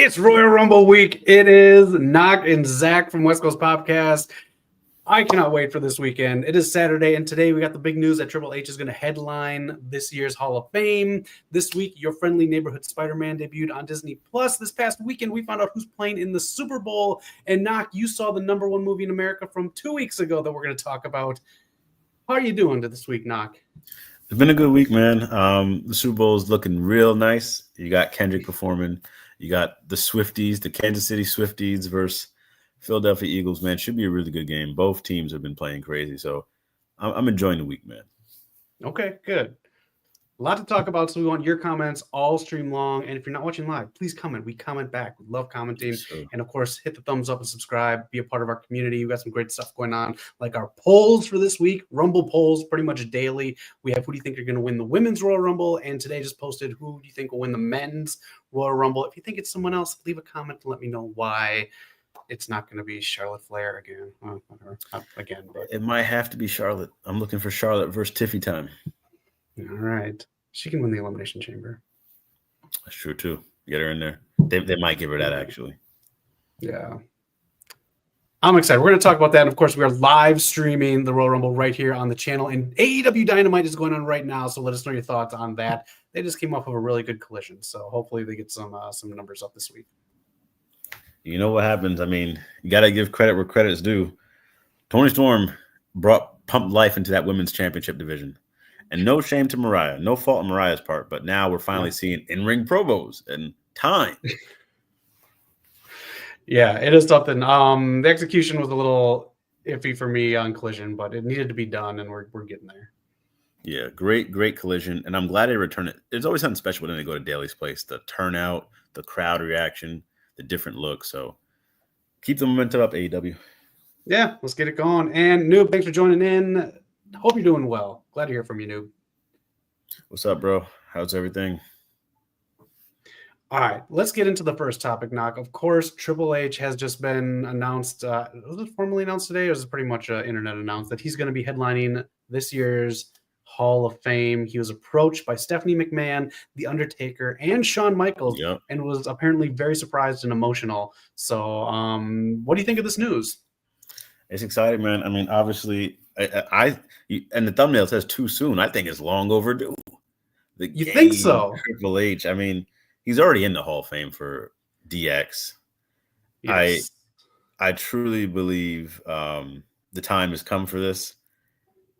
It's Royal Rumble week. It is Knock and Zach from West Coast Popcast. I cannot wait for this weekend. It is Saturday, and today we got the big news that Triple H is going to headline this year's Hall of Fame. This week, Your Friendly Neighborhood Spider-Man debuted on Disney+. This past weekend, we found out who's playing in the Super Bowl. And Knock, you saw the #1 movie in America from 2 weeks ago that we're going to talk about. How are you doing this week, Knock? It's been a good week, man. The Super Bowl is looking real nice. You got Kendrick performing. You got the Swifties, the Kansas City Swifties versus Philadelphia Eagles, man. Should be a really good game. Both teams have been playing crazy, so I'm enjoying the week, man. Okay, good. A lot to talk about, so we want your comments all stream long. And if you're not watching live, please comment. We comment back. We love commenting. Sure. And, of course, hit the thumbs up and subscribe. Be a part of our community. We've got some great stuff going on, like our polls for this week, Rumble polls pretty much daily. We have who do you think are going to win the Women's Royal Rumble, and today just posted who do you think will win the Men's Royal Rumble. If you think it's someone else, leave a comment to let me know why it's not going to be Charlotte Flair again. Well, whatever. Not again, but it might have to be Charlotte. I'm looking for Charlotte versus Tiffy time. All right. She can win the Elimination Chamber. That's true, too. Get her in there. They might give her that, actually. Yeah. I'm excited. We're going to talk about that. And, of course, we are live streaming the Royal Rumble right here on the channel. And AEW Dynamite is going on right now, so let us know your thoughts on that. They just came off of a really good collision, so hopefully they get some numbers up this week. You know what happens? I mean, you got to give credit where credit is due. Tony Storm pumped life into that women's championship division. And no shame to Mariah. No fault on Mariah's part. But now we're finally seeing in-ring promos and time. Yeah, it is something. The execution was a little iffy for me on Collision, but it needed to be done, and we're getting there. Yeah, great Collision. And I'm glad they returned it. There's always something special when they go to Daly's Place. The turnout, the crowd reaction, the different looks. So keep the momentum up, AEW. Yeah, let's get it going. And Noob, thanks for joining in. Hope you're doing well. Glad to hear from you, Noob. What's up, bro? How's everything? All right, let's get into the first topic, Knock. Of course, Triple H has just been announced. Was it formally announced today, or is it pretty much internet announced that he's going to be headlining this year's Hall of Fame? He was approached by Stephanie McMahon, The Undertaker, and Shawn Michaels, and was apparently very surprised and emotional. So what do you think of this news? It's exciting, man. I mean, obviously, and the thumbnail says too soon. I think it's long overdue. You think so? Triple H. I mean, he's already in the Hall of Fame for DX. Yes. I truly believe the time has come for this,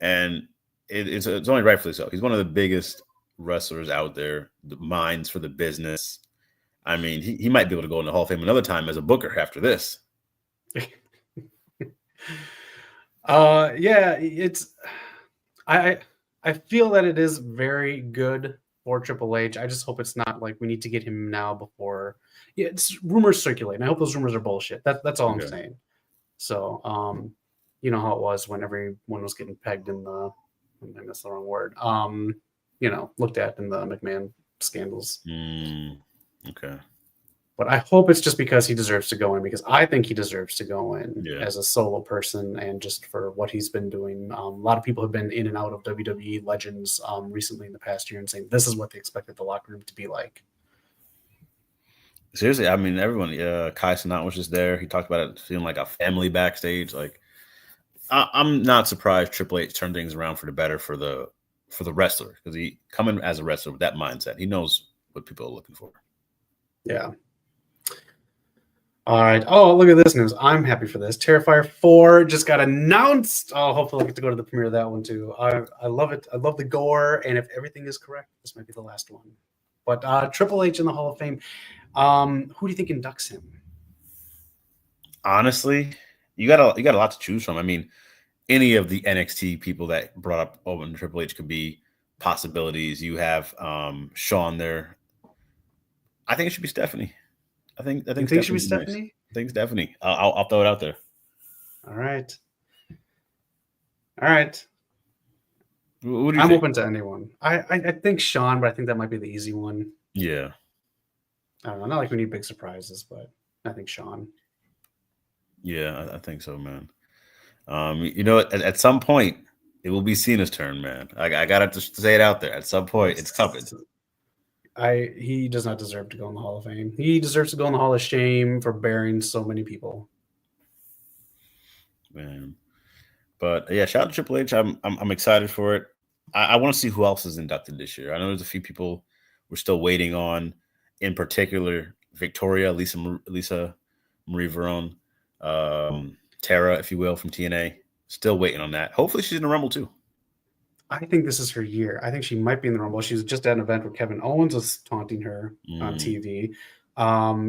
and it's only rightfully so. He's one of the biggest wrestlers out there, the minds for the business. I mean, he might be able to go in the Hall of Fame another time as a booker after this. Yeah, it's I feel that it is very good for Triple H. I just hope it's not like we need to get him now before. Yeah, it's rumors circulating. I hope those rumors are bullshit. That's all I'm saying. So, you know how it was when everyone was getting pegged in the, that's the wrong word. Looked at in the McMahon scandals. Okay. But I hope it's just because he deserves to go in, because I think he deserves to go in as a solo person and just for what he's been doing. A lot of people have been in and out of WWE legends recently in the past year and saying this is what they expected the locker room to be like. Seriously, I mean, everyone, Kai Cenat was just there. He talked about it feeling like a family backstage. Like, I'm not surprised Triple H turned things around for the better for the wrestler, because he coming as a wrestler with that mindset. He knows what people are looking for. Yeah. All right. Oh, look at this news. I'm happy for this. Terrifier 4 just got announced. Oh, hopefully I get to go to the premiere of that one too. I love it. I love the gore. And if everything is correct, this might be the last one. But Triple H in the Hall of Fame. Who do you think inducts him? Honestly, you got a lot to choose from. I mean, any of the NXT people that brought up Owen Triple H could be possibilities. You have Shawn there. I think it should be Stephanie. I think it should be Stephanie? Nice. I think Stephanie. I'll throw it out there. All right. I'm think? open to anyone. I think Shawn, but I think that might be the easy one. Yeah. I don't know. Not like we need big surprises, but I think Shawn. Yeah, I think so, man. At some point, it will be Cena's turn, man. I got to say it out there. At some point, it's coming. He does not deserve to go in the Hall of Fame. He deserves to go in the Hall of Shame for burying so many people. Man. But yeah, shout out to Triple H. I'm excited for it. I want to see who else is inducted this year. I know there's a few people we're still waiting on. In particular, Victoria, Lisa Marie Veron, Tara, if you will, from TNA. Still waiting on that. Hopefully she's in the Rumble too. I think this is her year. I think she might be in the Rumble. She was just at an event where Kevin Owens was taunting her on TV.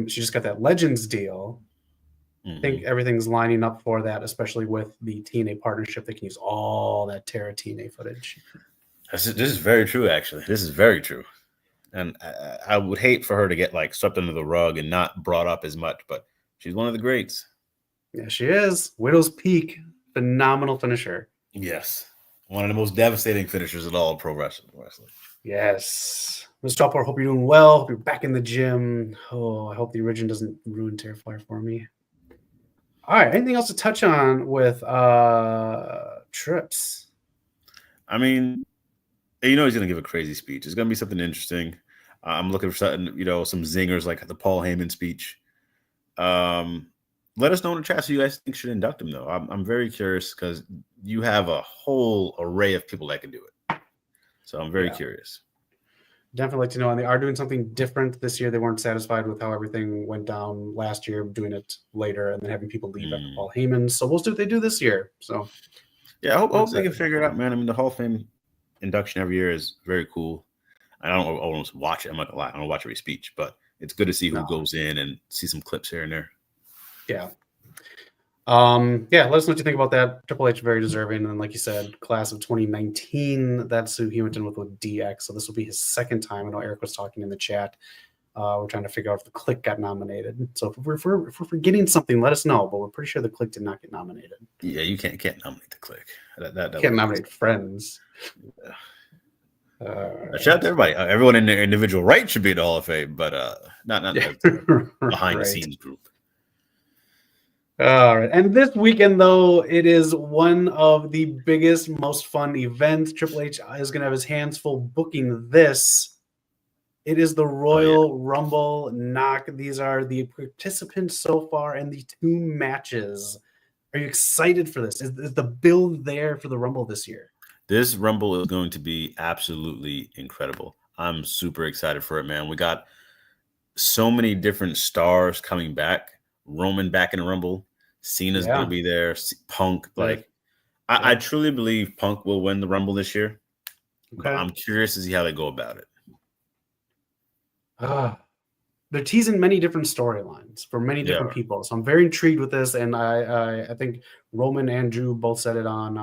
She just got that Legends deal. I think everything's lining up for that, especially with the TNA partnership. They can use all that Tara TNA footage. This is very true, actually. This is very true. And I would hate for her to get like swept under the rug and not brought up as much, but she's one of the greats. Yeah, she is. Widow's Peak, phenomenal finisher. Yes. One of the most devastating finishers at all pro wrestling. Yes. Mr. Topper, hope you're doing well. Hope you're back in the gym. Oh, I hope the origin doesn't ruin Terrifier for me. All right. Anything else to touch on with Trips? I mean, you know he's going to give a crazy speech. It's going to be something interesting. I'm looking for something, some zingers like the Paul Heyman speech. Let us know in the chat who you guys think should induct him, though. I'm very curious because you have a whole array of people that can do it. So I'm very curious. Definitely like to know. And they are doing something different this year. They weren't satisfied with how everything went down last year, doing it later and then having people leave after Paul Heyman. So we'll see what they do this year. So yeah, I hope they can figure it out, man. I mean, the Hall of Fame induction every year is very cool. I don't almost watch it. I'm not gonna lie. I don't watch every speech, but it's good to see who goes in and see some clips here and there. Yeah. Let us know what you think about that. Triple H very deserving, and then like you said, class of 2019. That's who he went in with DX. So this will be his second time. I know Eric was talking in the chat. We're trying to figure out if the Click got nominated. So if we're forgetting something, let us know. But we're pretty sure the Click did not get nominated. Yeah, you can't nominate the Click. That can't nominate Friends. Yeah. Shout out to everybody. Everyone in their individual right should be in the Hall of Fame, but not behind the scenes group. All right. And this weekend, though, it is one of the biggest, most fun events. Triple H is going to have his hands full booking this. It is the Royal Rumble knock. These are the participants so far and the 2 matches. Are you excited for this? Is the build there for the Rumble this year? This Rumble is going to be absolutely incredible. I'm super excited for it, man. We got so many different stars coming back. Roman back in the Rumble. Cena's going to be there. Punk. I truly believe Punk will win the Rumble this year. Okay. I'm curious to see how they go about it. They're teasing many different storylines for many different people. So I'm very intrigued with this. And I think Roman and Drew both said it on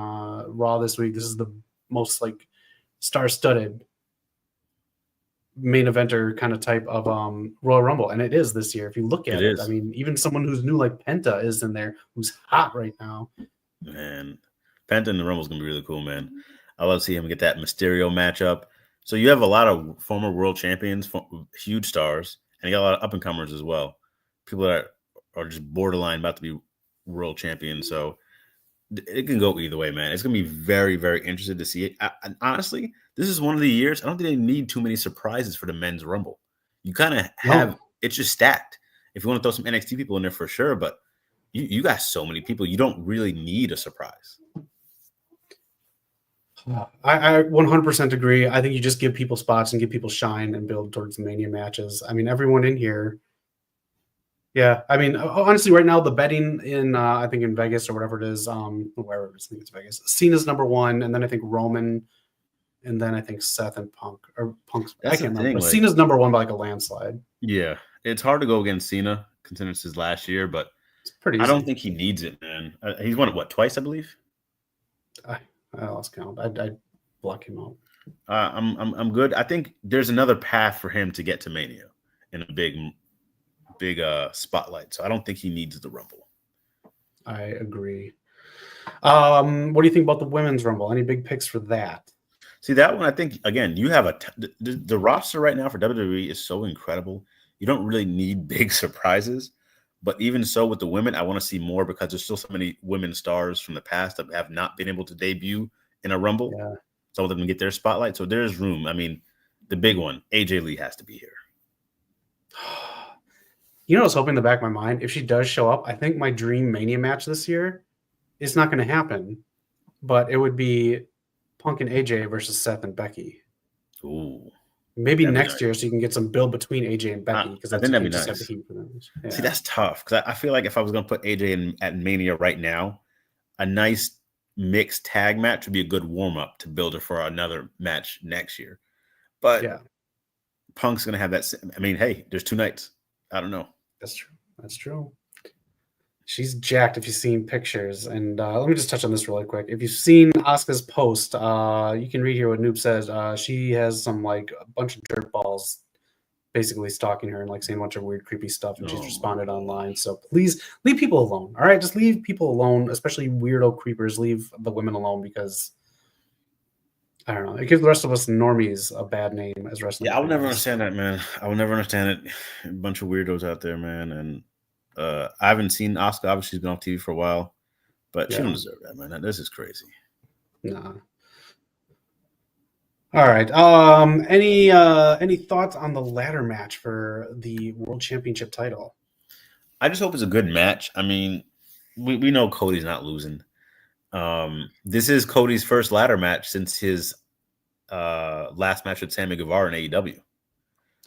Raw this week. This is the most star-studded main eventer kind of type of Royal Rumble, and it is this year. If you look at it, I mean, even someone who's new like Penta is in there, who's hot right now. Man, Penta in the Rumble is gonna be really cool, man. I love to see him get that Mysterio matchup. So you have a lot of former world champions, huge stars, and you got a lot of up and comers as well. People that are just borderline about to be world champions. So it can go either way, man. It's gonna be very, very interested to see it. And honestly, this is one of the years. I don't think they need too many surprises for the men's Rumble. You kind of have it's just stacked. If you want to throw some NXT people in there for sure, but you got so many people. You don't really need a surprise. I 100% agree. I think you just give people spots and give people shine and build towards the Mania matches. I mean, everyone in here. Yeah, I mean, honestly, right now the betting in I think in Vegas or whatever it is, wherever it is, I think it's Vegas. Cena's number 1, and then I think Roman, and then I think Seth and Punk or Punk's. I can't remember. But Cena's number 1 by a landslide. Yeah, it's hard to go against Cena considering it's his last year, but it's pretty easy. I don't think he needs it, man. He's won it twice, I believe. I lost count. I'd block him out. I'm good. I think there's another path for him to get to Mania in a big spotlight. So I don't think he needs the Rumble. I agree. What do you think about the women's Rumble? Any big picks for that? See, that one, I think, again, you have the roster right now for WWE is so incredible. You don't really need big surprises. But even so, with the women, I want to see more because there's still so many women stars from the past that have not been able to debut in a Rumble. Yeah. Some of them can get their spotlight. So there's room. I mean, the big one, AJ Lee has to be here. You know, I was hoping in the back of my mind, if she does show up, I think my dream Mania match this year is not going to happen, but it would be Punk and AJ versus Seth and Becky. Ooh. Maybe next year, so you can get some build between AJ and Becky, because I think that'd be just nice. have the heat for them. Yeah. See, that's tough, because I feel like if I was going to put AJ at Mania right now, a nice mixed tag match would be a good warm-up to build her for another match next year. But yeah, Punk's going to have that. I mean, hey, there's 2 nights. I don't know. That's true. That's true. She's jacked if you've seen pictures. And let me just touch on this really quick. If you've seen Asuka's post, you can read here what Noob says. She has some a bunch of dirt balls basically stalking her and saying a bunch of weird, creepy stuff. And she's responded online. So please leave people alone. All right. Just leave people alone, especially weirdo creepers. Leave the women alone, because I don't know. It gives the rest of us normies a bad name as wrestling. Yeah, I will never understand that, man. I will never understand it. A bunch of weirdos out there, man. And I haven't seen Asuka. Obviously, she's been off TV for a while, but she don't deserve that, man. This is crazy. Nah. All right. Any thoughts on the ladder match for the World Championship title? I just hope it's a good match. I mean, we know Cody's not losing. This is Cody's first ladder match since his last match with Sammy Guevara in AEW.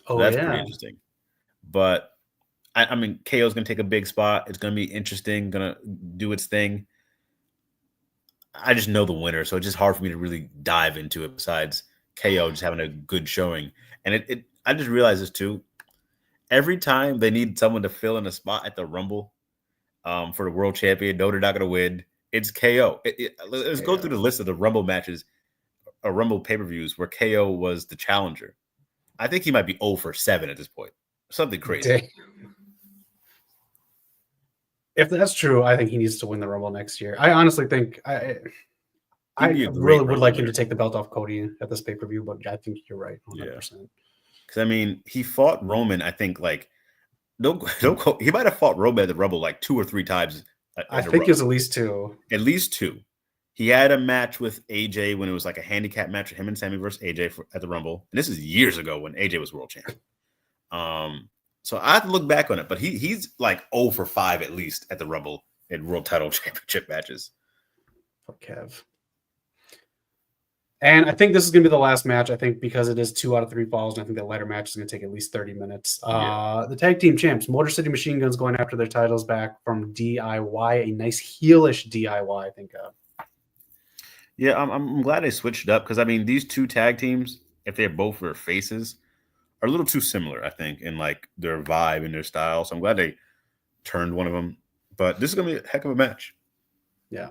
So that's pretty interesting. But I mean, KO's going to take a big spot. It's going to be interesting, going to do its thing. I just know the winner, so it's just hard for me to really dive into it besides KO just having a good showing. And I just realized this too. Every time they need someone to fill in a spot at the Rumble for the world champion, no, they're not going to win. It's KO. Let's go through the list of the Rumble matches or Rumble pay-per-views where KO was the challenger. I think he might be 0 for 7 at this point. Something crazy. Damn. If that's true, I think he needs to win the Rumble next year. I honestly think I really would like him to take the belt off Cody at this pay-per-view, but I think you're right, 100%. Because I mean, he fought Roman. I think he might have fought Roman at the Rumble 2 or 3 times. I think it was at least 2. At least 2. He had a match with AJ when it was a handicap match with him and Sammy versus AJ at the Rumble. And this is years ago when AJ was world champion. So I have to look back on it, but he's 0 for 5 at least at the Rumble in World Title Championship matches. Fuck Kev. And I think this is going to be the last match, I think, because it is 2 out of 3 falls, and I think the ladder match is going to take at least 30 minutes. The tag team champs, Motor City Machine Guns, going after their titles back from DIY, a nice heelish DIY, I think. Yeah, I'm glad they switched up, because, I mean, these 2 tag teams, if they're both their faces, are a little too similar, I think, in their vibe and their style. So I'm glad they turned one of them. But this is going to be a heck of a match. Yeah.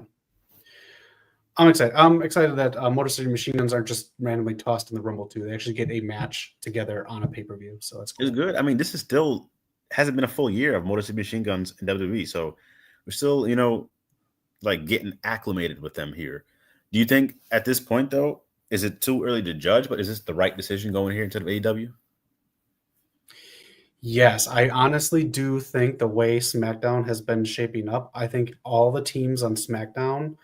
I'm excited. I'm excited that Motor City Machine Guns aren't just randomly tossed in the Rumble too. They actually get a match together on a pay-per-view. So that's cool. It's good. I mean, this is still hasn't been a full year of Motor City Machine Guns in WWE. So we're still, getting acclimated with them here. Do you think at this point, though, is it too early to judge, but is this the right decision going here into AEW? Yes, I honestly do think the way SmackDown has been shaping up, I think all the teams on SmackDown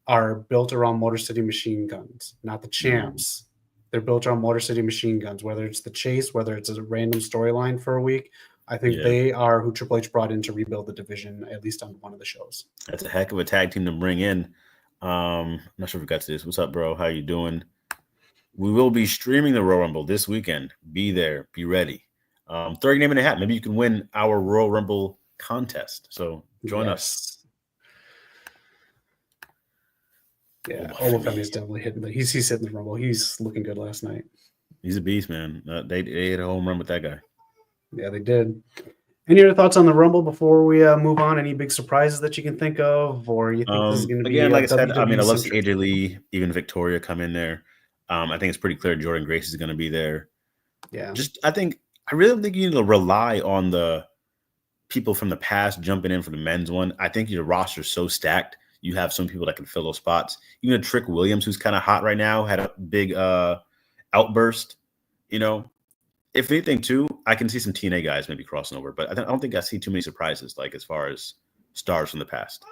are built around Motor City Machine Guns, not the champs. They're built around Motor City Machine Guns, whether it's the chase, whether it's a random storyline for a week. I think they are who Triple H brought in to rebuild the division, at least on one of the shows. That's a heck of a tag team to bring in. I'm not sure if we got to this. What's up, bro? How you doing? We will be streaming the Royal Rumble this weekend. Be there. Be ready. 30 name in a hat. Maybe you can win our Royal Rumble contest. So join us. Yeah, Olafemi is definitely hitting. He's hitting the Rumble. He's looking good last night. He's a beast, man. They hit a home run with that guy. Yeah, they did. Any other thoughts on the Rumble before we move on? Any big surprises that you can think of, or you think this is going to be again? Like I said, I mean, I love to see AJ Lee, even Victoria come in there. I think it's pretty clear Jordan Grace is going to be there. Yeah, I really think you need to rely on the people from the past jumping in for the men's one. I think your roster is so stacked. You have some people that can fill those spots. Even Trick Williams, who's kind of hot right now, had a big outburst. If anything, too, I can see some TNA guys maybe crossing over, but I don't think I see too many surprises, as far as stars from the past.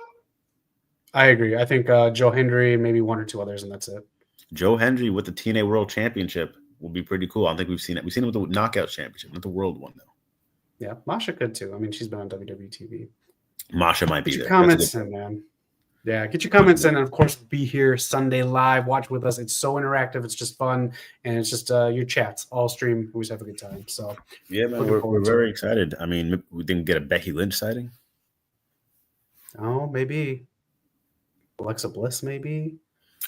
I agree. I think Joe Hendry, maybe 1 or 2 others, and that's it. Joe Hendry with the TNA World Championship. will be pretty cool. I don't think we've seen it. We've seen it with the Knockout Championship, not the World one though. Yeah, Masha could too. I mean, she's been on WWE TV. Masha might be Get your there. comments in, man. Yeah, get your comments in, and of course, be here Sunday live. Watch with us. It's so interactive. It's just fun, and it's just your chats all stream. We just have a good time. So yeah, man, we're very excited. I mean, we didn't get a Becky Lynch sighting. Oh, maybe Alexa Bliss. Maybe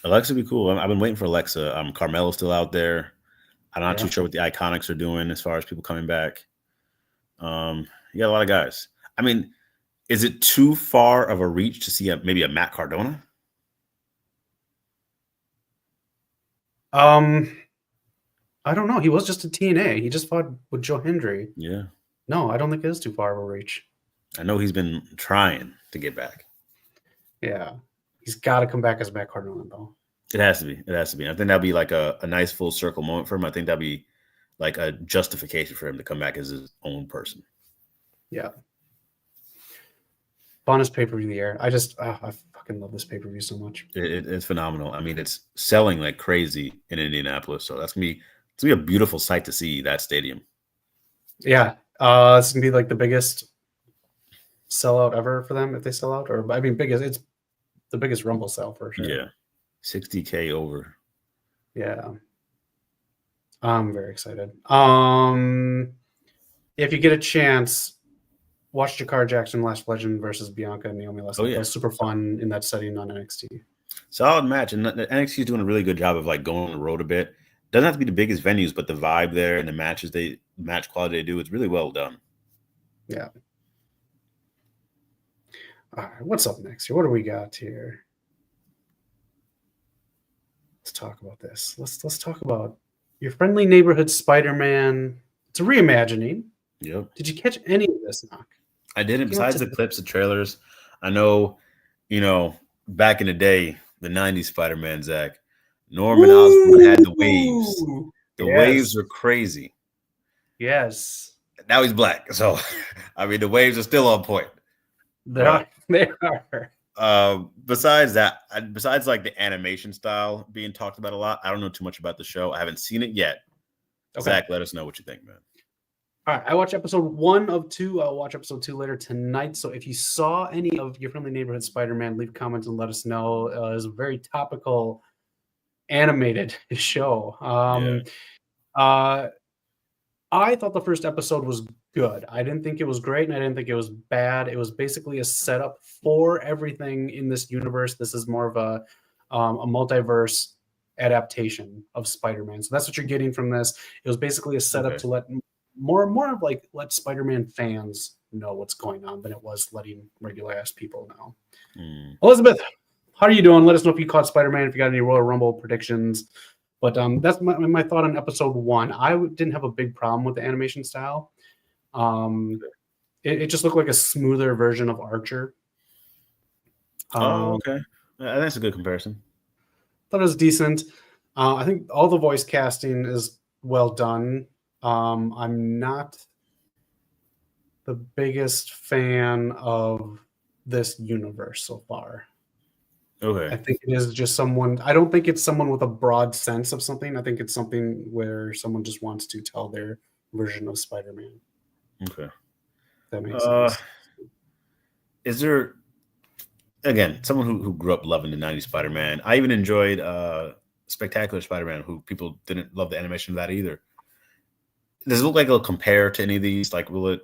Alexa would be cool. I've been waiting for Alexa. Carmelo's still out there. I'm not too sure what the Iconics are doing as far as people coming back. You got a lot of guys. I mean, is it too far of a reach to see maybe a Matt Cardona? I don't know. He was just a TNA. He just fought with Joe Hendry. Yeah. No, I don't think it is too far of a reach. I know he's been trying to get back. Yeah. He's got to come back as Matt Cardona, though. It has to be. It has to be. I think that'd be like a nice full circle moment for him. I think that'd be like a justification for him to come back as his own person. Yeah. Funnest pay-per-view of the year. I fucking love this pay-per-view so much. It's phenomenal. I mean, it's selling like crazy in Indianapolis. So it's gonna be a beautiful sight to see that stadium. Yeah. It's gonna be like the biggest sellout ever for them if they sell out. Or I mean it's the biggest Rumble sell for sure. Yeah. 60K over. Yeah. I'm very excited. If you get a chance, watch Jakar Jackson Last Legend versus Bianca and Naomi Leslie. It was super fun in that setting on NXT. Solid match. And NXT is doing a really good job of like going on the road a bit. Doesn't have to be the biggest venues, but the vibe there and the match quality they do, it's really well done. Yeah. All right, what's up next here? What do we got here? Let's talk about this. Let's talk about Your Friendly Neighborhood Spider-Man. It's a reimagining. Yep. Did you catch any of this, Knock? I didn't. Besides the clips, the trailers, I know, back in the day, the 90s Spider-Man, Zach, Norman Osborn had the waves. The waves were crazy. Yes. Now he's black. So, I mean, the waves are still on point. They are. Besides that, besides like the animation style being talked about a lot, I don't know too much about the show. I haven't seen it yet. Okay. Zach, let us know what you think, man. All right, I watched episode 1 of 2. I'll watch episode 2 later tonight. So if you saw any of Your Friendly Neighborhood Spider-Man, leave comments and let us know. It's a very topical animated show. I thought the first episode was good. I didn't think it was great, and I didn't think it was bad. It was basically a setup for everything in this universe. This is more of a multiverse adaptation of Spider-Man. So that's what you're getting from this. It was basically a setup to let let Spider-Man fans know what's going on than it was letting regular ass people know. Elizabeth, how are you doing? Let us know if you caught Spider-Man, if you got any Royal Rumble predictions. But that's my thought on episode 1. I didn't have a big problem with the animation style. It just looked like a smoother version of Archer. Okay. That's a good comparison. Thought it was decent. I think all the voice casting is well done. I'm not the biggest fan of this universe so far. Okay. I think it is just I don't think it's someone with a broad sense of something. I think it's something where someone just wants to tell their version of Spider-Man. Okay. That makes sense. Is there, again, someone who grew up loving the 90s Spider-Man? I even enjoyed Spectacular Spider-Man, who people didn't love the animation of that either. Does it look like it'll compare to any of these? Like, will it?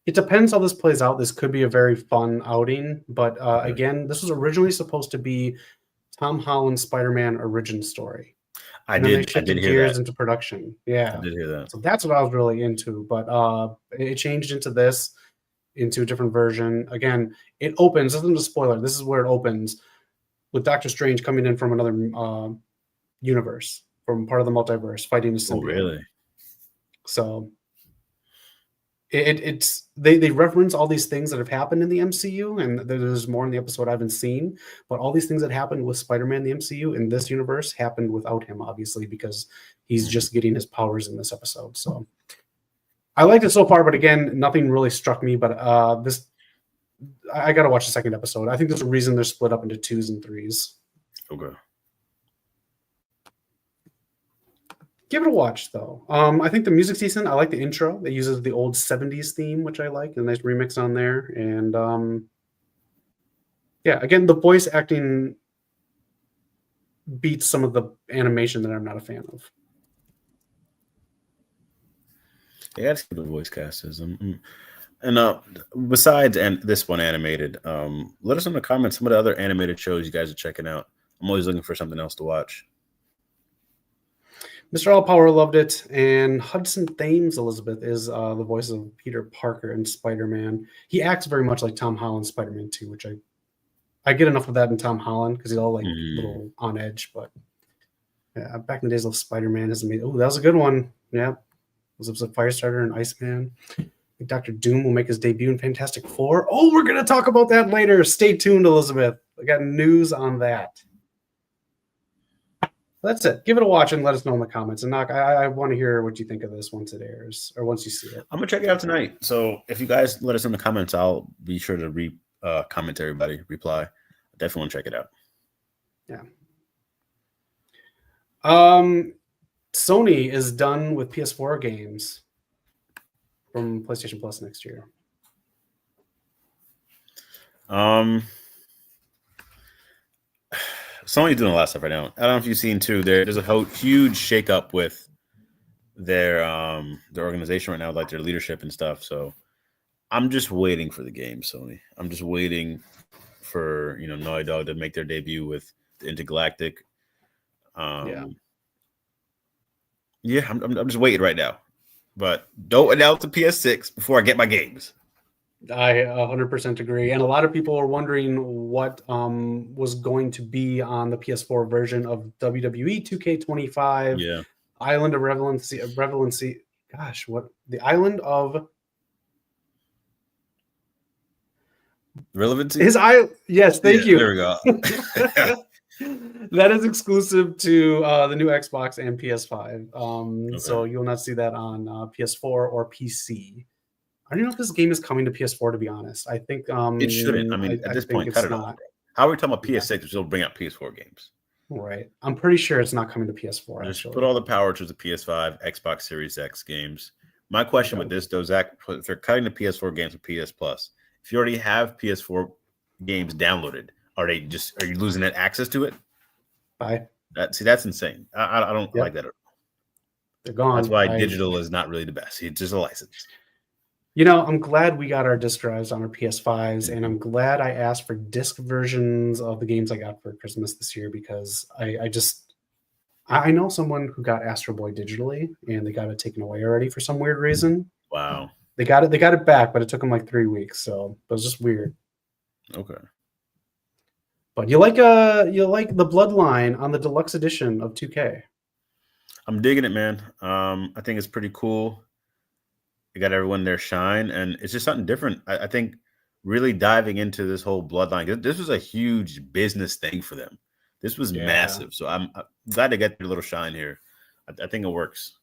It depends how this plays out. This could be a very fun outing, but again, this was originally supposed to be Tom Holland's Spider-Man origin story. I did hear that into production. Yeah, I did hear that. So that's what I was really into. But it changed into a different version. Again, it opens. This isn't a spoiler. This is where it opens with Doctor Strange coming in from another universe, from part of the multiverse, fighting a symbiote. Oh, really? So they reference all these things that have happened in the MCU, and there's more in the episode I haven't seen, but all these things that happened with Spider-Man in the MCU in this universe happened without him, obviously, because he's just getting his powers in this episode. So I liked it so far, but again, nothing really struck me. But I got to watch the second episode. I think there's a reason they're split up into 2s and 3s. Okay. Give it a watch, though. I think the music's decent. I like the intro. It uses the old 70s theme, which I like. A nice remix on there. And yeah, again, the voice acting beats some of the animation that I'm not a fan of. Yeah, that's the voice cast is. And besides this one animated, let us know in the comments some of the other animated shows you guys are checking out. I'm always looking for something else to watch. Mr. Allpower loved it, and Hudson Thames Elizabeth is the voice of Peter Parker in Spider-Man. He acts very much like Tom Holland's Spider-Man 2, which I get enough of that in Tom Holland because he's all like little on edge. But yeah, back in the days of Spider-Man, has made. Oh, that was a good one. Yeah, was a Firestarter and Iceman. Dr. Doom will make his debut in Fantastic Four. Oh, we're gonna talk about that later. Stay tuned, Elizabeth. I got news on that. That's it. Give it a watch and let us know in the comments. And Knock, I want to hear what you think of this once it airs or once you see it. I'm gonna check it out tonight. So if you guys let us know in the comments, I'll be sure to comment everybody, reply. I definitely want to check it out. Yeah. Sony is done with PS4 games from PlayStation Plus next year. Sony's doing a lot of stuff right now. I don't know if you've seen too. There's a huge shakeup with their organization right now, like their leadership and stuff. So I'm just waiting for the game, Sony. I'm just waiting for Naughty Dog to make their debut with the Intergalactic. Yeah, I'm just waiting right now. But don't announce the PS6 before I get my games. I 100% agree. And a lot of people are wondering what was going to be on the PS4 version of WWE 2K25. Yeah. Island of Relevancy. Gosh, what? The Island of Relevancy? Yes, thank you. There we go. That is exclusive to the new Xbox and PS5. Okay. So you'll not see that on PS4 or PC. I don't know if this game is coming to PS4, to be honest. I think it shouldn't. I mean, at this point, cut it off. How are we talking about PS6? We still bring out PS4 games. Right. I'm pretty sure it's not coming to PS4. Just actually. Put all the power to the PS5, Xbox Series X games. My question with this, though, Zach, if they're cutting the PS4 games with PS Plus, if you already have PS4 games downloaded, are you losing that access to it? Bye. That's insane. I don't like that at all. They're gone. That's why digital is not really the best. It's just a license. I'm glad we got our disc drives on our PS5s, and I'm glad I asked for disc versions of the games I got for Christmas this year because I know someone who got Astro Boy digitally, and they got it taken away already for some weird reason. Wow. They got it back, but it took them like 3 weeks, so it was just weird. Okay. But you like the Bloodline on the deluxe edition of 2K. I'm digging it, man. I think it's pretty cool. You got everyone their shine, and it's just something different. I think really diving into this whole Bloodline. This was a huge business thing for them. This was massive. So I'm glad to get their little shine here. I think it works.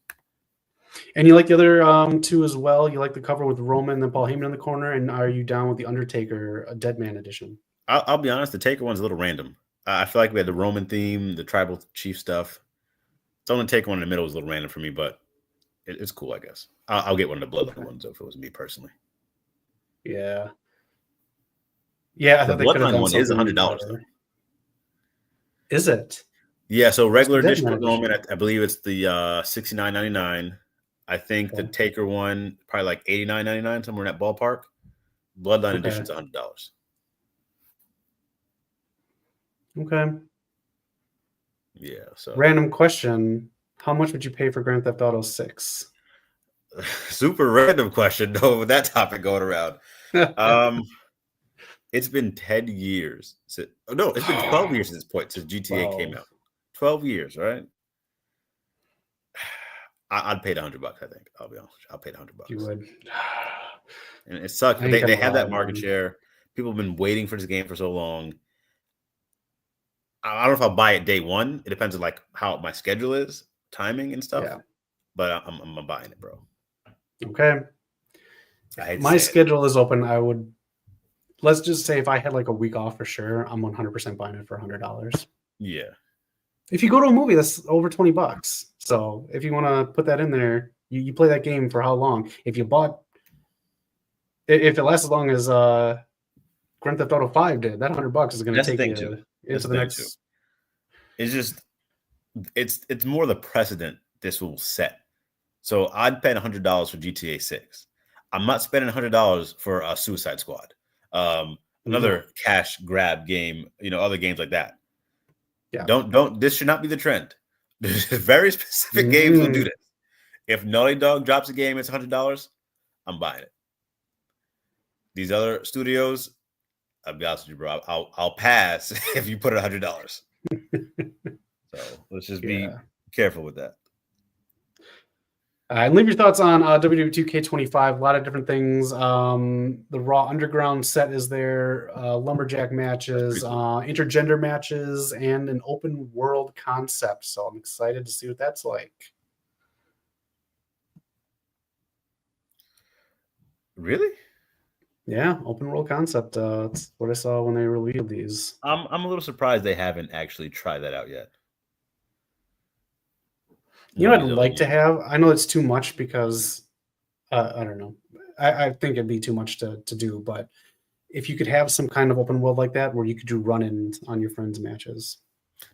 And you like the other two as well. You like the cover with Roman and Paul Heyman in the corner. And are you down with the Undertaker Dead Man edition? I'll be honest. The Taker one's a little random. I feel like we had the Roman theme, the tribal chief stuff. The Undertaker one in the middle was a little random for me, but it's cool, I guess. I'll get one of the Bloodline ones if it was me personally. Yeah. Yeah, I thought the Bloodline one is $100. Is it? Yeah, so regular edition with Roman, I believe it's the $69.99. I think the Taker one probably like $89.99, somewhere in that ballpark. Bloodline edition's $100. Okay. Yeah. So random question: how much would you pay for Grand Theft Auto 6? Super random question. No, with that topic going around. It's been 10 years. It's been 12 years at this point since GTA came out. 12 years, right? I'd pay $100. I think I'll be honest. I'll pay $100. You would. And it sucks. They have that market share. People have been waiting for this game for so long. I don't know if I'll buy it day one. It depends on like how my schedule is, timing and stuff. Yeah. But I'm buying it, bro. Okay. My schedule is open. let's just say if I had like a week off for sure, I'm 100% buying it for $100. Yeah. If you go to a movie, that's over $20. So if you want to put that in there, you play that game for how long? If it lasts as long as Grand Theft Auto 5 did, that $100 is going to take you into the next. It's just it's more the precedent this will set. So I'd pay $100 for GTA 6. I'm not spending $100 for a Suicide Squad, another cash grab game. Other games like that. Yeah. Don't. This should not be the trend. There's very specific games will do this. If Naughty Dog drops a game, it's $100. I'm buying it. These other studios, I'll be honest with you, bro. I'll pass if you put $100. So let's just be careful with that. And leave your thoughts on WWE 2K25. A lot of different things. The Raw Underground set is there. Lumberjack matches, cool. Intergender matches, and an open world concept. So I'm excited to see what that's like. Really? Yeah, open world concept. That's what I saw when they revealed these. I'm a little surprised they haven't actually tried that out yet. You know, I'd like to have. I know it's too much because I don't know. I think it'd be too much to do. But if you could have some kind of open world like that, where you could do run-ins on your friends' matches,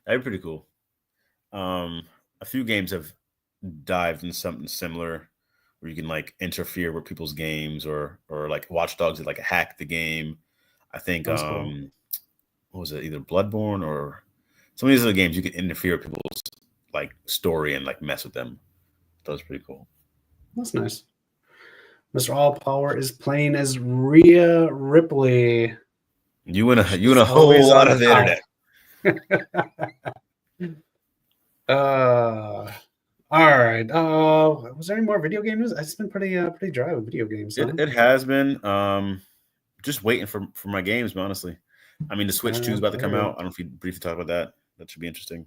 that'd be pretty cool. A few games have dived into something similar, where you can like interfere with people's games, or like Watch Dogs did like hack the game. I think cool. What was it? Either Bloodborne or some of these other games you could interfere with people's like story and like mess with them. That was pretty cool. That's nice. Mr. All Power is playing as Rhea Ripley. You in a whole lot of the internet. All right. Was there any more video game news? It's been pretty dry with video games. Huh? It has been. Just waiting for my games, honestly. I mean, the Switch 2 is about to come out. I don't know if you briefly talk about that. That should be interesting.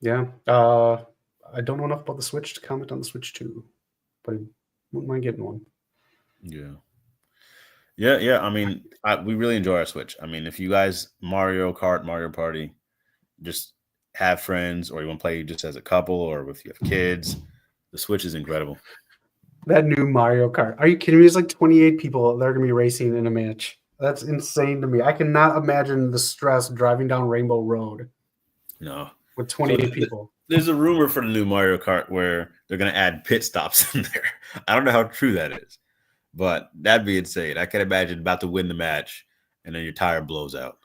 Yeah. I don't know enough about the Switch to comment on the Switch 2, but I wouldn't mind getting one. Yeah. I mean, we really enjoy our Switch. I mean, if you guys Mario Kart, Mario Party, just have friends, or you want to play just as a couple, or if you have kids, the Switch is incredible. That new Mario Kart. Are you kidding me? There's like 28 people that are going to be racing in a match. That's insane to me. I cannot imagine the stress driving down Rainbow Road. No. With 28 people. There's a rumor for the new Mario Kart where they're going to add pit stops in there. I don't know how true that is, but that'd be insane. I can imagine about to win the match and then your tire blows out.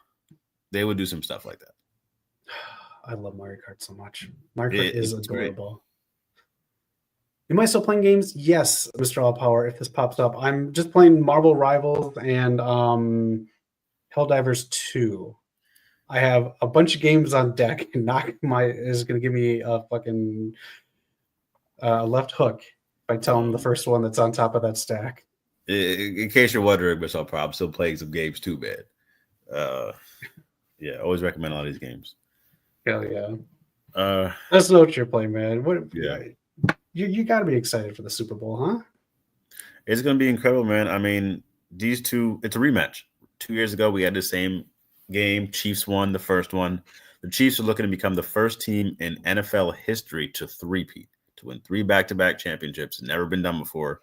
They would do some stuff like that. I love Mario Kart so much. Mario Kart is adorable. Great. Am I still playing games? Yes, Mr. All Power, if this pops up. I'm just playing Marvel Rivals and Helldivers 2. I have a bunch of games on deck, and Knock is going to give me a fucking left hook if I tell him the first one that's on top of that stack. In case you're wondering, Mr. All Power, I'm still playing some games too, man. Yeah, always recommend all these games. Hell yeah. Let's know what you're playing, man. You got to be excited for the Super Bowl, huh? It's going to be incredible, man. I mean, these two, it's a rematch. 2 years ago, we had the same game. Chiefs won the first one. The Chiefs are looking to become the first team in NFL history to three-peat, to win 3 back-to-back championships. It's never been done before.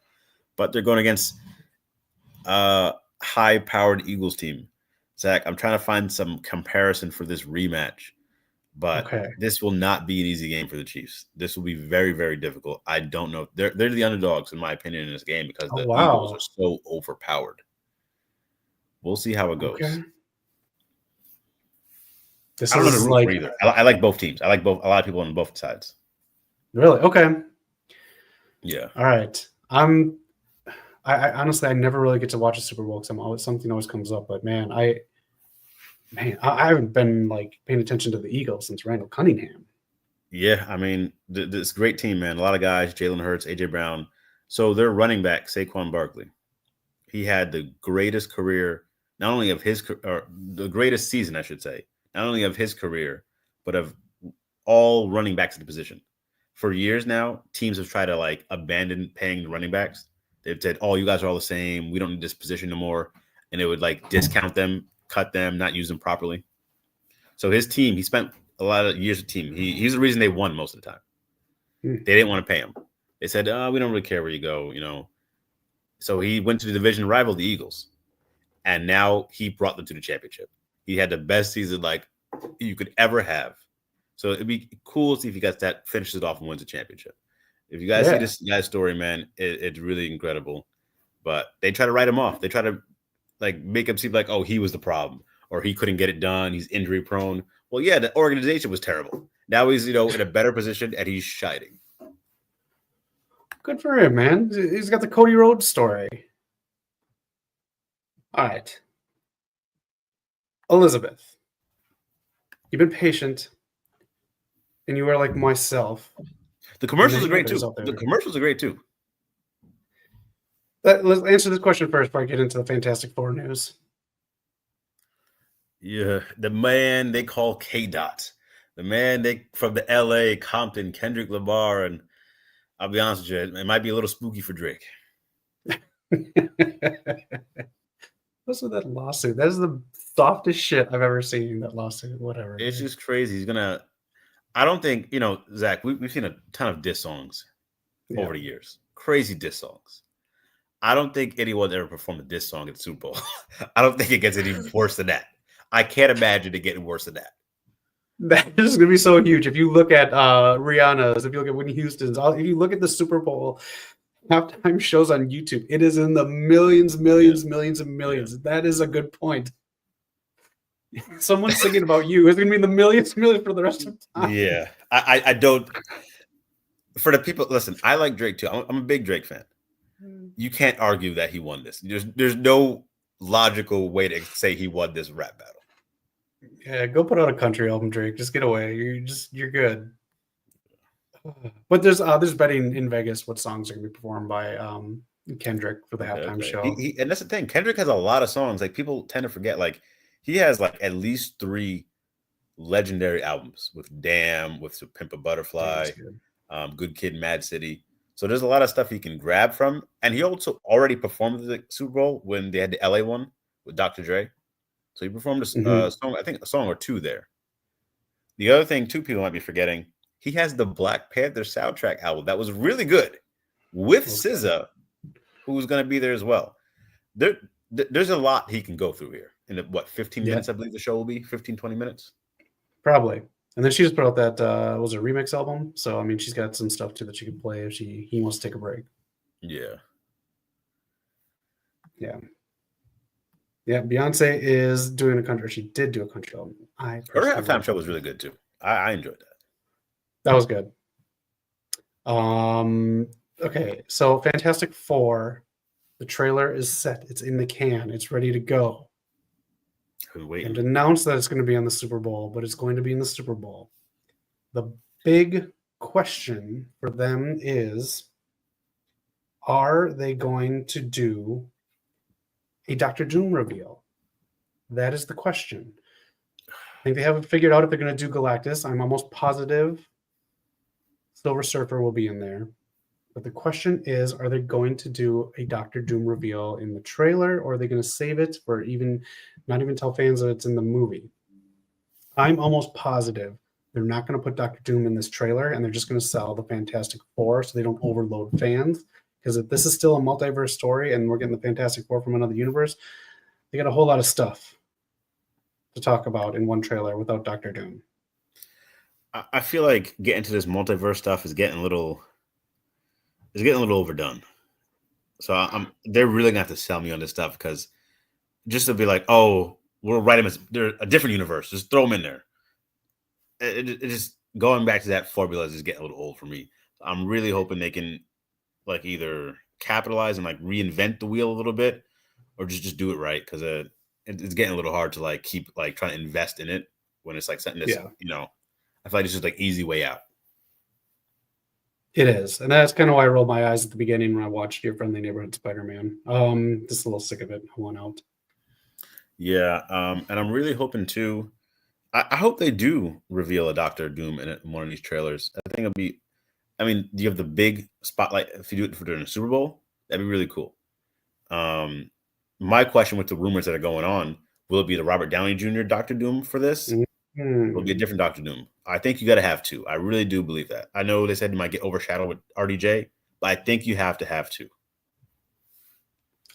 But they're going against a high-powered Eagles team. Zach, I'm trying to find some comparison for this rematch. But this will not be an easy game for the Chiefs. This will be very, very difficult. I don't know. They're the underdogs, in my opinion, in this game because the Eagles are so overpowered. We'll see how it goes. Okay. I don't know the root for either. I like both teams. I like both. A lot of people on both sides. Really? Okay. Yeah. All right. I honestly, I never really get to watch a Super Bowl because something always comes up. But man, I haven't been like paying attention to the Eagles since Randall Cunningham. Yeah, I mean, this great team, man. A lot of guys, Jalen Hurts, AJ Brown. So their running back, Saquon Barkley, he had the greatest career, not only of his, or the greatest season, I should say, not only of his career, but of all running backs at the position. For years now, teams have tried to like abandon paying the running backs. They've said, "Oh, you guys are all the same. We don't need this position no more." and it would like discount them, cut them, not use them properly. So his team, he spent a lot of years with team. He's the reason they won most of the time. They didn't want to pay him. They said, we don't really care where you go, So he went to the division rival, the Eagles, and now he brought them to the championship. He had the best season like you could ever have. So it'd be cool to see if you guys that finishes it off and wins a championship. If you guys see this guy's story, man, it's really incredible. But they try to write him off. They try to like make him seem like, oh, he was the problem, or he couldn't get it done. He's injury prone. Well, yeah, the organization was terrible. Now he's in a better position and he's shining. Good for him, man. He's got the Cody Rhodes story. All right, Elizabeth, you've been patient, and you are like myself. The commercials are great too. The commercials are great too. Let's answer this question first before I get into the Fantastic Four news. Yeah, the man they call K-Dot. The man from the LA, Compton, Kendrick Lamar, and I'll be honest with you, it might be a little spooky for Drake. What's with that lawsuit? That is the softest shit I've ever seen, that lawsuit, whatever. It's just crazy. I don't think, Zach, we've seen a ton of diss songs over the years. Crazy diss songs. I don't think anyone ever performed a diss song at the Super Bowl. I don't think it gets any worse than that. I can't imagine it getting worse than that. That is going to be so huge. If you look at Rihanna's, if you look at Whitney Houston's, if you look at the Super Bowl halftime shows on YouTube, it is in the millions. Yeah. That is a good point. Someone singing about you is going to be in the millions for the rest of the time. Yeah. I don't. For the people, listen, I like Drake too. I'm a big Drake fan. You can't argue that he won this. There's no logical way to say he won this rap battle. Yeah, go put out a country album, Drake. Just get away. You're good. But there's betting in Vegas what songs are going to be performed by Kendrick for the halftime show. And that's the thing. Kendrick has a lot of songs. Like people tend to forget. Like he has like at least 3 legendary albums with Damn, with To Pimp a Butterfly, Good Kid, Mad City. So there's a lot of stuff he can grab from. And he also already performed at the Super Bowl when they had the LA one with Dr. Dre. So he performed a song, I think a song or 2 there. The other thing, too, people might be forgetting, he has the Black Panther soundtrack album that was really good with SZA, who's going to be there as well. There's a lot he can go through here in 15 minutes, I believe the show will be, 15, 20 minutes? Probably. And then she just put out that, was a remix album. So, I mean, she's got some stuff, too, that she can play if he wants to take a break. Yeah. Yeah. Yeah, Beyonce is doing a country. She did do a country album. Her halftime show was really good, too. I enjoyed that. That was good. Okay, so Fantastic Four, the trailer is set. It's in the can. It's ready to go. And announced that it's going to be on the Super Bowl, but it's going to be in the Super Bowl. The big question for them is, are they going to do a Doctor Doom reveal? That is the question. I think they haven't figured out if they're going to do Galactus. I'm almost positive Silver Surfer will be in there. But the question is, are they going to do a Doctor Doom reveal in the trailer, or are they going to save it for not even tell fans that it's in the movie? I'm almost positive they're not going to put Doctor Doom in this trailer, and they're just going to sell the Fantastic Four so they don't overload fans. Because if this is still a multiverse story and we're getting the Fantastic Four from another universe, they got a whole lot of stuff to talk about in one trailer without Doctor Doom. I feel like getting to this multiverse stuff is getting a little overdone. So they're really gonna have to sell me on this stuff, because just to be like, oh, we'll write them as they're a different universe, just throw them in there. It just going back to that formula is just getting a little old for me. I'm really hoping they can like either capitalize and like reinvent the wheel a little bit, or just do it right, because it's getting a little hard to like keep like trying to invest in it when it's like something that's I feel like it's just like easy way out. It is, and that's kind of why I rolled my eyes at the beginning when I watched Your Friendly Neighborhood Spider-Man. Just a little sick of it. I want out. Yeah, and I'm really hoping too. I hope they do reveal a Doctor Doom in one of these trailers. I think it'll be. I mean, do you have the big spotlight if you do it during the Super Bowl? That'd be really cool. my question with the rumors that are going on, will it be the Robert Downey Jr. Doctor Doom for this? Mm-hmm. Will it be a different Doctor Doom? I think you got to have two. I really do believe that. I know they said it might get overshadowed with RDJ, but I think you have to have two.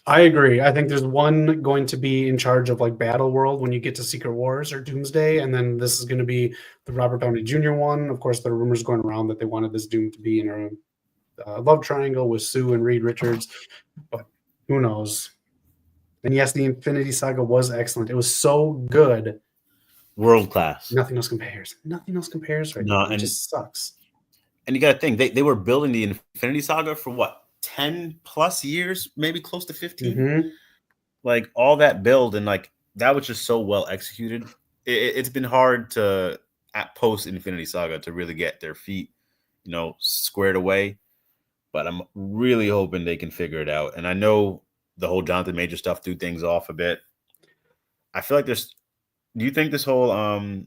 I agree. I think there's one going to be in charge of like Battle World when you get to Secret Wars or Doomsday, and then this is going to be the Robert Downey Jr. one. Of course, there are rumors going around that they wanted this Doom to be in a love triangle with Sue and Reed Richards, but who knows? And yes, the Infinity Saga was excellent. It was so good. World class. Nothing else compares. Nothing else compares right now. It just sucks. And you got to think, they were building the Infinity Saga for what, 10 plus years, maybe close to 15? Mm-hmm. Like all that build, and like that was just so well executed. It's been hard to, at post Infinity Saga, to really get their feet, squared away. But I'm really hoping they can figure it out. And I know the whole Jonathan Major stuff threw things off a bit. I feel like do you think this whole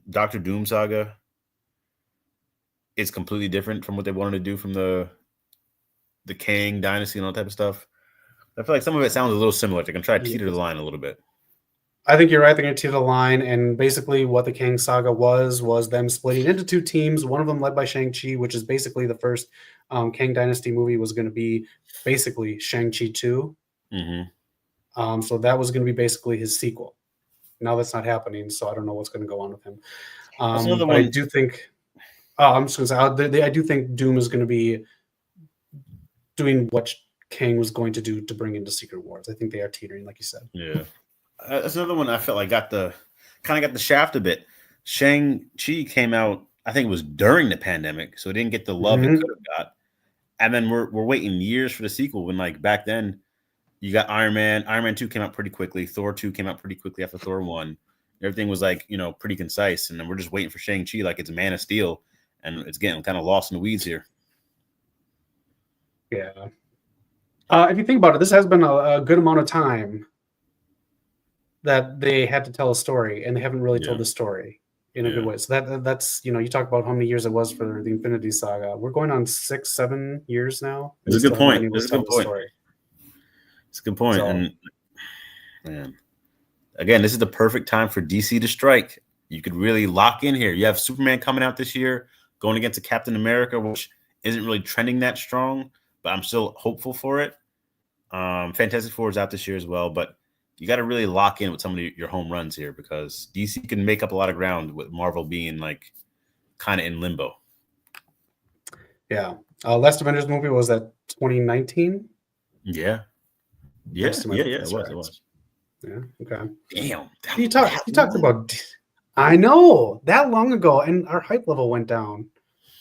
Doctor Doom saga is completely different from what they wanted to do from the Kang dynasty and all that type of stuff? I feel like some of it sounds a little similar. They can try to teeter the line a little bit. I think you're right. They're going to teeter the line. And basically what the Kang saga was them splitting into two teams, one of them led by Shang-Chi, which is basically the first Kang Dynasty movie was going to be basically Shang-Chi 2. Mm-hmm. So that was going to be basically his sequel. Now that's not happening, so I don't know what's going to go on with him. But I do think I'm just going to say I do think Doom is going to be doing what Kang was going to do to bring into Secret Wars. I think they are teetering, like you said. Yeah. That's another one I felt like got the shaft a bit. Shang-Chi came out, I think it was during the pandemic, so it didn't get the love it could have got. And then we're waiting years for the sequel when, like, back then you got Iron Man. Iron Man 2 came out pretty quickly. Thor 2 came out pretty quickly after Thor 1. Everything was like, pretty concise. And then we're just waiting for Shang-Chi like it's Man of Steel, and it's getting kind of lost in the weeds here. Yeah. If you think about it, this has been a good amount of time that they had to tell a story, and they haven't really told the story in a good way. So that's you talk about how many years it was for the Infinity Saga. We're going on 6-7 years now. It's a good point. It's a good point. It's a good point. So, and man, again, this is the perfect time for DC to strike. You could really lock in here. You have Superman coming out this year, going against a Captain America, which isn't really trending that strong, but I'm still hopeful for it. Fantastic Four is out this year as well, but you got to really lock in with some of your home runs here, because DC can make up a lot of ground with Marvel being like kind of in limbo. Yeah. Last Avengers movie was that 2019? Yeah. It was. Yeah. Okay. Damn. You talked about. I know, that long ago, and our hype level went down.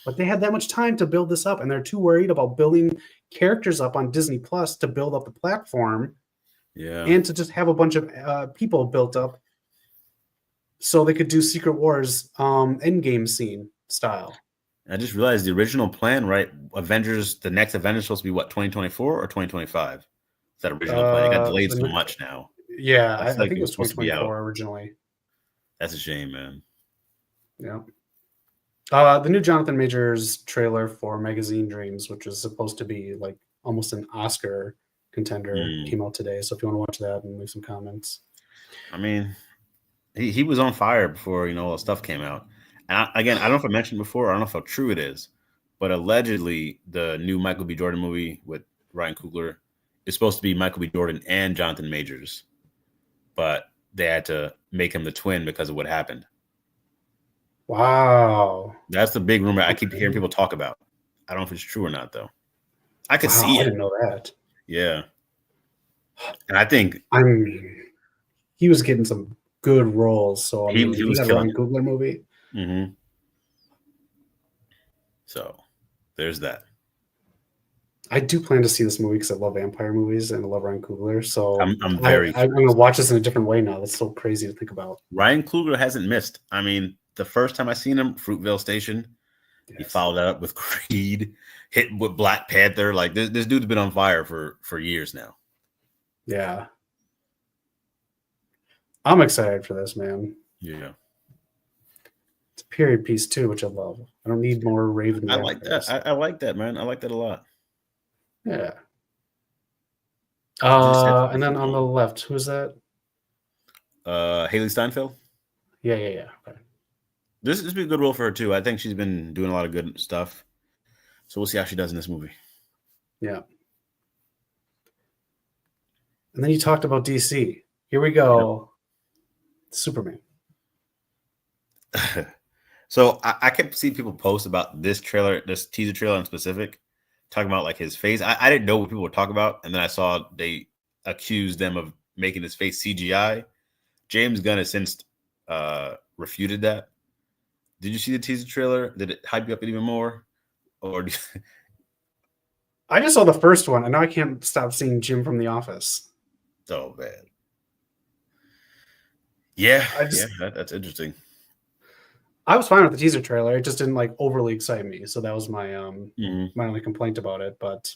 But they had that much time to build this up, and they're too worried about building characters up on Disney Plus to build up the platform. Yeah. And to just have a bunch of people built up so they could do Secret Wars endgame scene style. I just realized the original plan, right? The next Avengers supposed to be what, 2024 or 2025? That original plan. It got delayed so much now. Yeah, I think it was 2024 originally. That's a shame, man. Yeah. The new Jonathan Majors trailer for Magazine Dreams, which was supposed to be like almost an Oscar contender, came out today. So if you want to watch that and leave some comments. I mean, he was on fire before, all the stuff came out. And I don't know if I mentioned before, I don't know how true it is, but allegedly the new Michael B. Jordan movie with Ryan Coogler is supposed to be Michael B. Jordan and Jonathan Majors, but they had to make him the twin because of what happened. Wow. That's the big rumor I keep hearing people talk about. I don't know if it's true or not, though. I could see it. I didn't know that. Yeah. And I think he was getting some good roles. So he was killing a Ryan Coogler movie. Mm-hmm. So there's that. I do plan to see this movie because I love vampire movies and I love Ryan Coogler. So I'm going to watch this in a different way now. That's so crazy to think about. Ryan Coogler hasn't missed. I mean, the first time I seen him, Fruitvale Station, he followed that up with Creed, hit with Black Panther. Like this dude's been on fire for years now. Yeah. I'm excited for this, man. Yeah. It's a period piece too, which I love. I don't need more Raven. I like that. I like that, man. I like that a lot. Yeah. And then on the left, who's that? Haley Steinfeld. Yeah. Okay. This would be a good role for her too. I think she's been doing a lot of good stuff. So we'll see how she does in this movie. Yeah. And then you talked about DC. Here we go. Yep. Superman. So I kept seeing people post about this trailer, this teaser trailer in specific, talking about like his face. I didn't know what people were talking about, and then I saw they accused them of making his face CGI. James Gunn has since refuted that. Did you see the teaser trailer? Did it hype you up even more? Or I just saw the first one, and now I can't stop seeing Jim from The Office. Oh man. Yeah, that's interesting. I was fine with the teaser trailer. It just didn't like overly excite me. So that was my my only complaint about it. But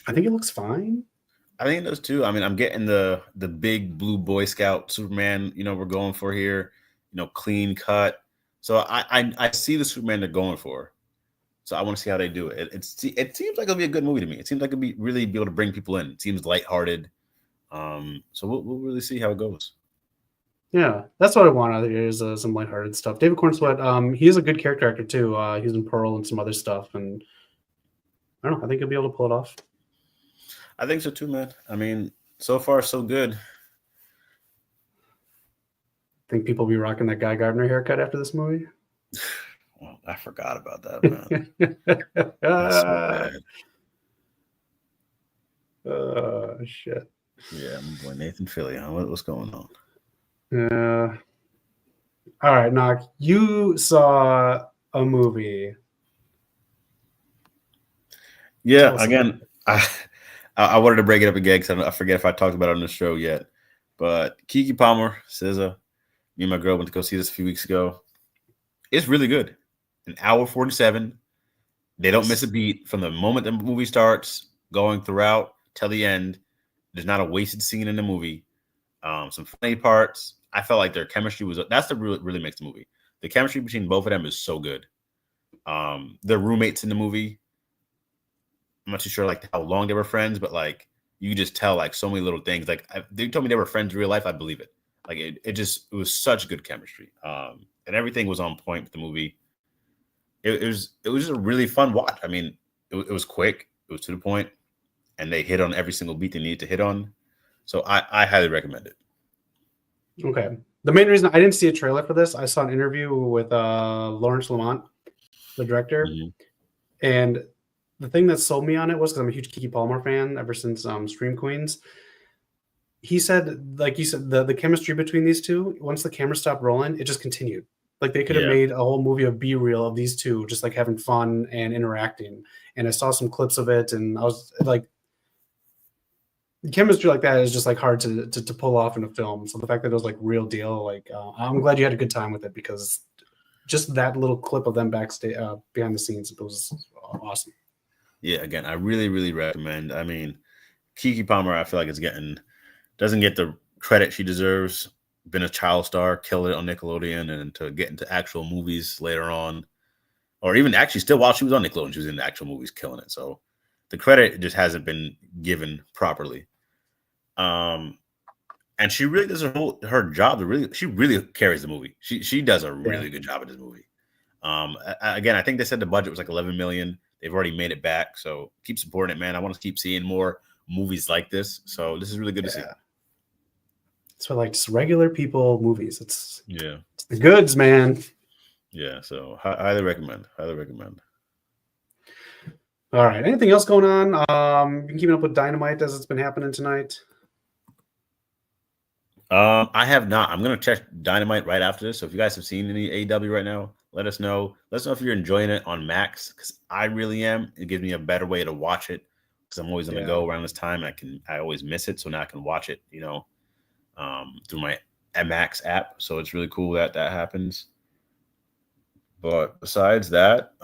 I think it looks fine. I think it does too. I mean, I'm getting the big blue Boy Scout Superman, we're going for here, clean cut. So I see the Superman they're going for. So I want to see how they do it. It seems like it'll be a good movie to me. It seems like it'll be really be able to bring people in. It seems lighthearted. So we'll really see how it goes. Yeah, that's what I want out of here is some lighthearted stuff. David Corn Sweat, he is a good character actor too. He's in Pearl and some other stuff, and I don't know. I think he'll be able to pull it off. I think so too, man. I mean, so far so good. Think people will be rocking that Guy Gardner haircut after this movie? Well, I forgot about that, man. That's so bad. Oh shit. Yeah, my boy Nathan Fillion. What's going on? All right, Knock. You saw a movie. Yeah, again, I wanted to break it up again because I forget if I talked about it on the show yet. But Keke Palmer, SZA, me and my girl went to go see this a few weeks ago. It's really good. An hour 47. They don't miss a beat from the moment the movie starts, going throughout till the end. There's not a wasted scene in the movie. Some funny parts. I felt like their chemistry that's the really makes the movie. The chemistry between both of them is so good. They're roommates in the movie. I'm not too sure like how long they were friends, but like you just tell like so many little things. Like they told me they were friends in real life. I believe it. Like it was such good chemistry. And everything was on point with the movie. It was just a really fun watch. I mean, it was quick. It was to the point, and they hit on every single beat they needed to hit on. So I highly recommend it. Okay. The main reason I didn't see a trailer for this, I saw an interview with Lawrence Lamont, the director, and the thing that sold me on it was because I'm a huge Keke Palmer fan ever since Scream Queens. He said, like you said, the chemistry between these two, once the camera stopped rolling, it just continued. Like they could have made a whole movie of B-reel of these two just like having fun and interacting. And I saw some clips of it, and I was like, chemistry like that is just like hard to pull off in a film. So the fact that it was like real deal, like I'm glad you had a good time with it because just that little clip of them backstage behind the scenes, it was awesome. Yeah, again, I really, really recommend. I mean, Keke Palmer, I feel like doesn't get the credit she deserves. Been a child star, killed it on Nickelodeon, and to get into actual movies later on, or even actually still while she was on Nickelodeon, she was in the actual movies killing it. So the credit just hasn't been given properly. And she really does her job. She really carries the movie. She does a really good job in this movie. Again, I think they said the budget was like $11 million. They've already made it back. So keep supporting it, man. I want to keep seeing more movies like this. So this is really good to see. It's for like just regular people movies. It's the goods, man. Yeah. So highly recommend. Highly recommend. All right. Anything else going on? Been keeping up with Dynamite as it's been happening tonight. I have not. I'm gonna check Dynamite right after this. So if you guys have seen any AEW right now, let us know. Let us know if you're enjoying it on Max, because I really am. It gives me a better way to watch it because I'm always on the go around this time. I always miss it, so now I can watch it, through my Max app. So it's really cool that happens. But besides that,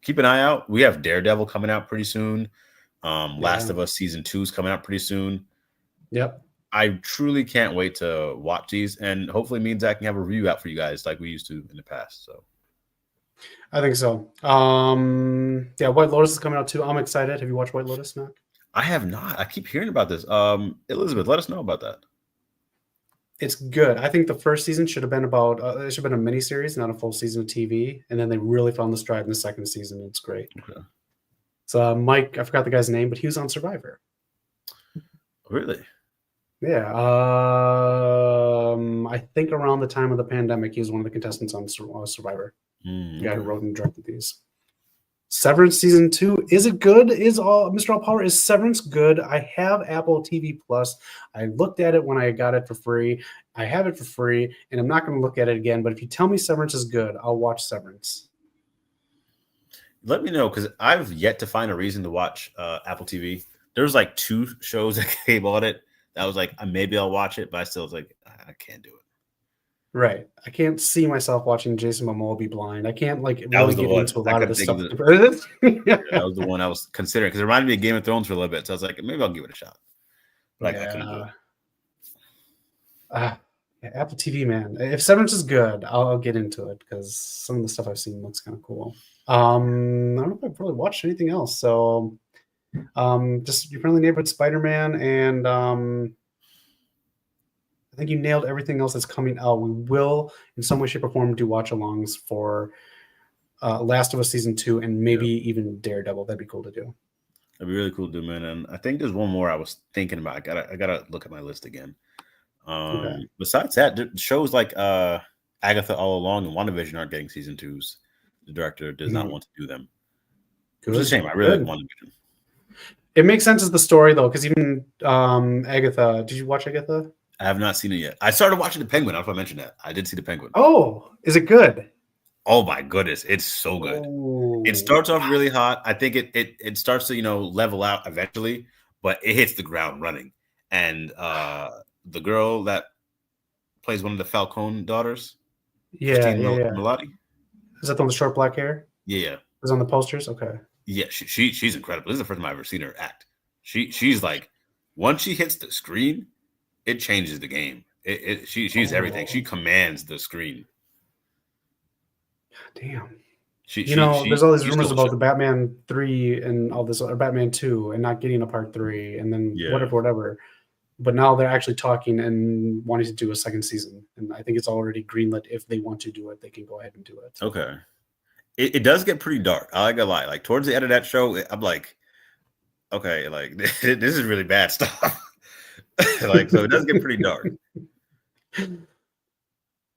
keep an eye out. We have Daredevil coming out pretty soon. Last of Us season 2 is coming out pretty soon. Yep. I truly can't wait to watch these, and hopefully me and Zach can have a review out for you guys like we used to in the past. So I think so. Yeah, White Lotus is coming out too. I'm excited. Have you watched White Lotus, Mac? I have not. I keep hearing about this. Elizabeth, let us know about that. It's good. I think the first season should have been about. It should have been a mini series, not a full season of TV. And then they really found the stride in the second season. It's great. Okay. So Mike, I forgot the guy's name, but he was on Survivor. Really? Yeah. I think around the time of the pandemic, he was one of the contestants on Survivor. The guy who wrote and directed these. Severance season 2, is it good? Mr. All Power, is Severance good? I have Apple TV Plus. I looked at it when I got it for free. I have it for free, and I'm not going to look at it again. But if you tell me Severance is good, I'll watch Severance. Let me know, because I've yet to find a reason to watch Apple TV. There's like 2 shows that came on it that was like, maybe I'll watch it, but I still was like, I can't do it. Right. I can't see myself watching Jason Momoa be blind. I can't really get into a lot of this stuff. That was the one I was considering, because it reminded me of Game of Thrones for a little bit. So I was like, maybe I'll give it a shot. But I couldn't do it. Apple TV, man. If Severance is good, I'll get into it, because some of the stuff I've seen looks kind of cool. I don't know if I've really watched anything else. So just Your Friendly Neighborhood Spider-Man, and I think you nailed everything else that's coming out. We will, in some way, shape, or form, do watch-alongs for Last of Us Season 2 and maybe even Daredevil. That'd be cool to do. That'd be really cool to do, man. And I think there's one more I was thinking about. I gotta look at my list again. Okay. Besides that, shows like Agatha All Along and WandaVision aren't getting Season 2s. The director does not want to do them. Which is a shame. I really like WandaVision. It makes sense as the story, though, because even Agatha... Did you watch Agatha? I have not seen it yet. I started watching The Penguin. I don't know if I mentioned that. I did see The Penguin. Oh, is it good? Oh my goodness, it's so good. Oh, it starts off really hot. I think it starts to level out eventually, but it hits the ground running. And the girl that plays one of the Falcone daughters, Christine Milioti. Is that the one with the short black hair? Yeah, it was on the posters. Okay. Yeah, she's incredible. This is the first time I've ever seen her act. She's like, once she hits the screen, it changes the game. She's everything. She commands the screen. Damn. There's all these rumors about the Batman 3 and all this, or Batman 2, and not getting a part 3, and then whatever. But now they're actually talking and wanting to do a second season, and I think it's already greenlit. If they want to do it, they can go ahead and do it. Okay. It does get pretty dark. I like a lie. Like towards the end of that show, I'm like, okay, like this is really bad stuff. Like, so it does get pretty dark.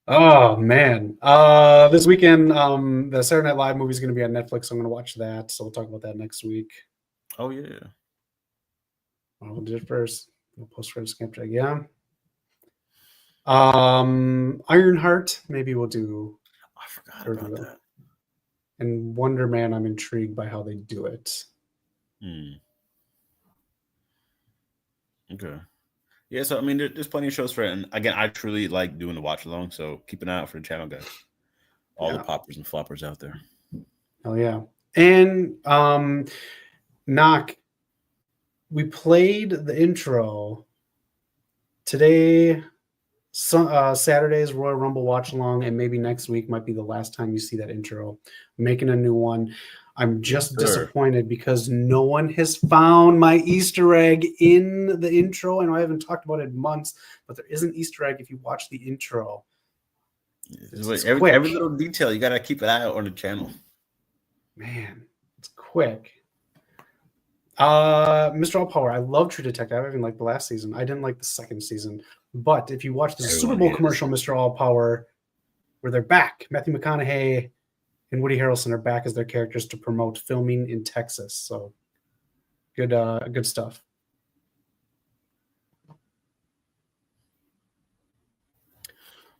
Oh man. This weekend, the Saturday Night Live movie is going to be on Netflix. So I'm going to watch that. So we'll talk about that next week. Oh yeah. We'll do it first. We'll post for Snapchat. Yeah. Ironheart. Maybe we'll do. I forgot about that. And Wonder Man, I'm intrigued by how they do it. Okay. Yeah, so I mean, there's plenty of shows for it. And again, I truly like doing the watch along. So keep an eye out for the channel, guys. All the poppers and floppers out there. Oh yeah. And Knock, we played the intro today. Saturday's Royal Rumble watch along, and maybe next week might be the last time you see that intro. I'm making a new one. I'm just disappointed because no one has found my Easter egg in the intro. I know I haven't talked about it in months, but there is an Easter egg if you watch the intro. Every little detail, you got to keep an eye out on the channel. Man, it's quick. Mr. All Power, I love True Detective. I even liked the last season. I didn't like the second season. But if you watch the Super Bowl commercial, Mr. All Power, where they're back, Matthew McConaughey and Woody Harrelson are back as their characters to promote filming in Texas. So good stuff.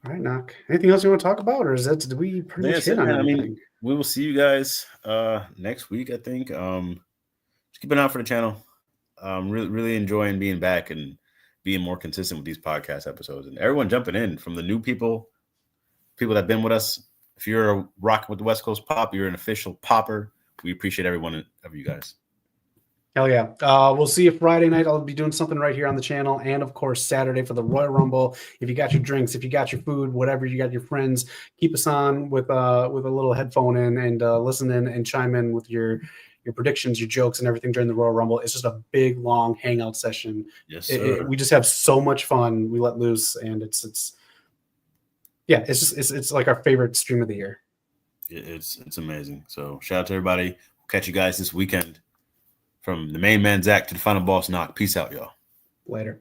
All right, Knock. Anything else you want to talk about, or did we pretty much hit on anything? I mean, we will see you guys next week, I think. Just keep an eye out for the channel. Really enjoying being back and being more consistent with these podcast episodes, and everyone jumping in, from the new people that have been with us. If you're rocking with the West Coast Pop, you're an official popper. We appreciate every one of you guys. Hell yeah. We'll see you Friday night. I'll be doing something right here on the channel. And of course, Saturday for the Royal Rumble. If you got your drinks, if you got your food, whatever, you got your friends, keep us on with a little headphone in and listen in and chime in with your predictions, your jokes, and everything during the Royal Rumble. It's just a big, long hangout session. Yes, sir. We just have so much fun. We let loose, and it's like our favorite stream of the year. It's amazing. So shout out to everybody. We'll catch you guys this weekend. From the main man, Zach, to the final boss, Knock. Peace out, y'all. Later.